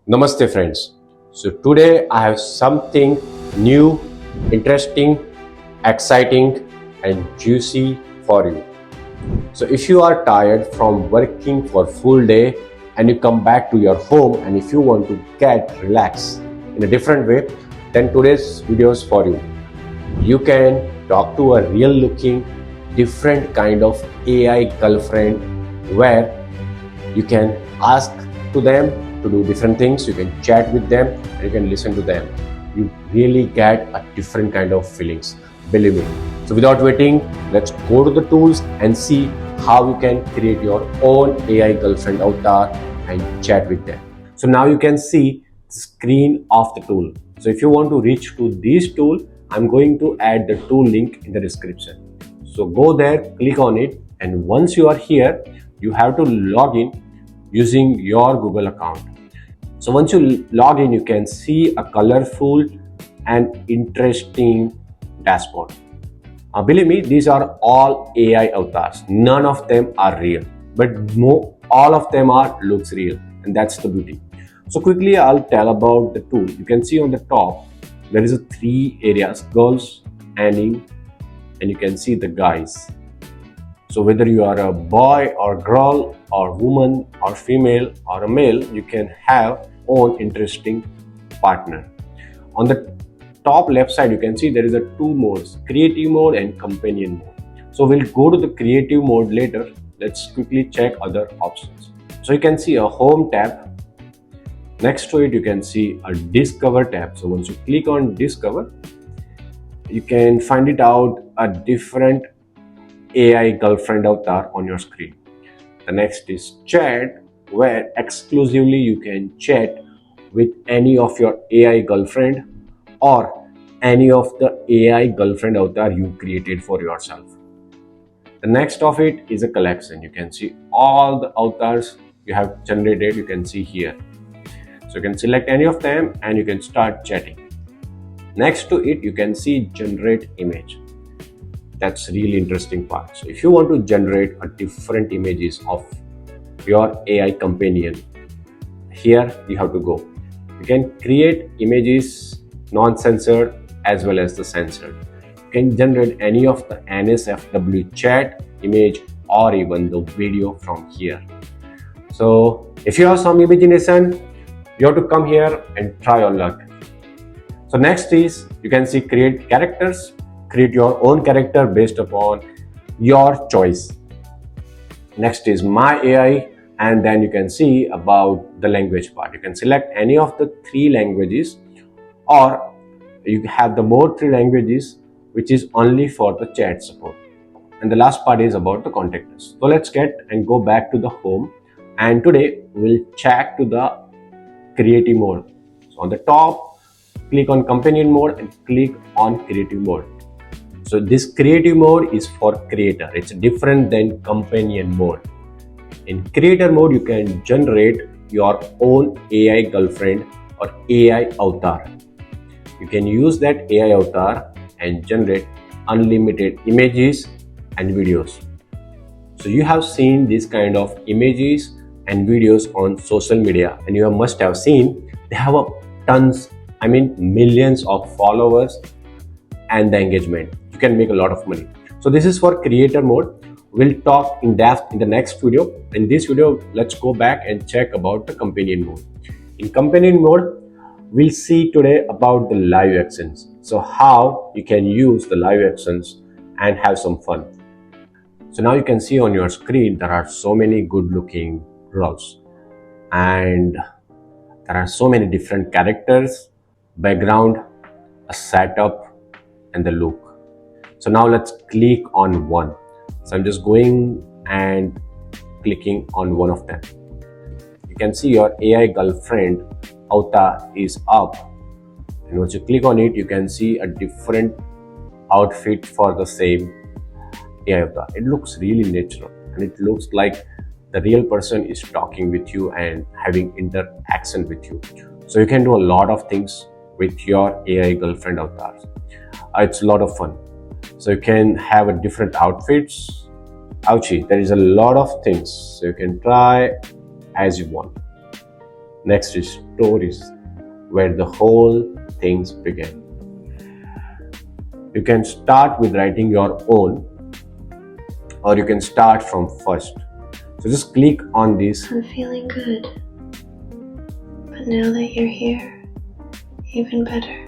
Namaste friends. So today I have something new, interesting, exciting and juicy for you. So if you are tired from working for full day and you come back to your home and if you want to get relaxed in a different way, then today's video is for you. You can talk to a real looking different kind of AI girlfriend where you can ask to them to do different things, you can chat with them and you can listen to them. You really get a different kind of feelings, believe me. So without waiting, let's go to the tools and see how you can create your own AI girlfriend avatar and chat with them. So now you can see the screen of the tool. So if you want to reach to this tool, I'm going to add the tool link in the description. So go there, click on it, and once you are here, you have to log in using your Google account. So once you log in, you can see a colorful and interesting dashboard. Believe me, these are all AI avatars. None of them are real, but all of them looks real, and that's the beauty. So quickly, I'll tell about the tool. You can see on the top there is a 3 areas: girls, and you can see the guys. So whether you are a boy or girl or woman or female or a male, you can have own interesting partner. On the top left side, you can see there is a 2 modes: creative mode and companion mode. So we'll go to the creative mode later. Let's quickly check other options. So you can see a home tab. Next to it, you can see a discover tab. So once you click on discover, you can find it out a different AI girlfriend avatar on your screen. The next is chat, where exclusively you can chat with any of your AI girlfriend or any of the AI girlfriend avatar you created for yourself. The next of it is a collection. You can see all the avatars you have generated, you can see here. So you can select any of them and you can start chatting. Next to it, you can see generate image. That's really interesting part. So if you want to generate a different images of your AI companion, here you have to go. You can create images non-censored as well as the censored. You can generate any of the NSFW chat, image or even the video from here. So if you have some imagination, you have to come here and try your luck. So next is, you can see create characters. Create your own character based upon your choice. Next is my AI, and then you can see about the language part. You can select any of the 3 languages, or you have the more 3 languages which is only for the chat support. And the last part is about the contact us. So let's get and go back to the home, and today we'll check to the creative mode. So on the top, click on companion mode and click on creative mode. So this creative mode is for creator. It's different than companion mode. In creator mode, you can generate your own AI girlfriend or AI avatar. You can use that AI avatar and generate unlimited images and videos. So you have seen this kind of images and videos on social media, and you must have seen they have millions of followers and the engagement. You can make a lot of money. So this is for creator mode. We'll talk in depth in the next video. In this video, let's go back and check about the companion mode. In companion mode, we'll see today about the live actions. So how you can use the live actions and have some fun. So now you can see on your screen, there are so many good looking roles and there are so many different characters, background, a setup and the look. So now let's click on one. So I'm just going and clicking on one of them. You can see your AI girlfriend avatar is up, and once you click on it, you can see a different outfit for the same AI avatar. It looks really natural and it looks like the real person is talking with you and having interaction with you. So you can do a lot of things with your AI girlfriend avatars. It's a lot of fun. So you can have a different outfits. Ouchie, there is a lot of things. So you can try as you want. Next is stories, where the whole things begin. You can start with writing your own, or you can start from first. So just click on this. I'm feeling good, but now that you're here, even better.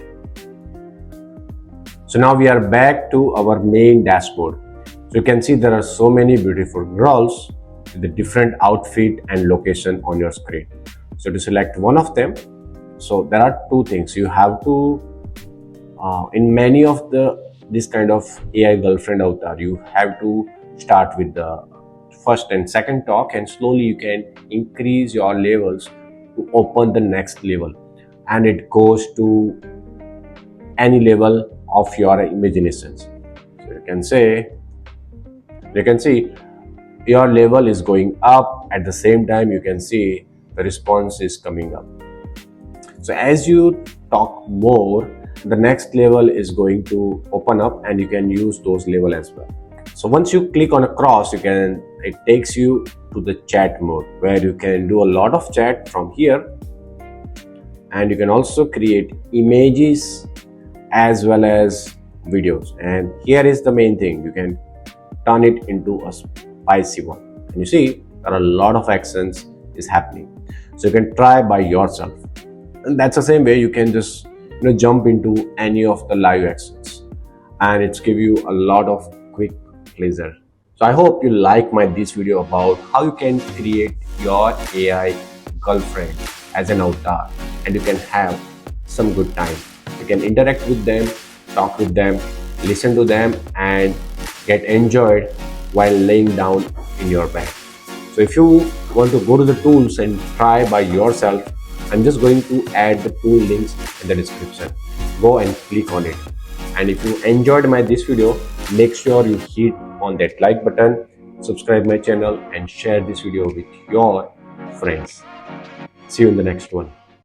So now we are back to our main dashboard. So you can see there are so many beautiful girls with the different outfit and location on your screen. So to select one of them, so there are two things you have to in many of this kind of AI girlfriend avatar, you have to start with the first and second talk, and slowly you can increase your levels to open the next level, and it goes to any level of your imaginations. So you can see your level is going up. At the same time, you can see the response is coming up. So as you talk more, the next level is going to open up, and you can use those level as well. So once you click on a cross, it takes you to the chat mode, where you can do a lot of chat from here, and you can also create images as well as videos. And here is the main thing, you can turn it into a spicy one, and you see there are a lot of actions is happening. So you can try by yourself, and that's the same way you can just jump into any of the live actions, and it's give you a lot of quick pleasure. So I hope you like this video about how you can create your AI girlfriend as an avatar, and you can have some good time. You can interact with them, talk with them, listen to them, and get enjoyed while laying down in your bed. So if you want to go to the tools and try by yourself, I'm just going to add the tool links in the description. Go and click on it. And if you enjoyed this video, make sure you hit on that like button, subscribe my channel, and share this video with your friends. See you in the next one.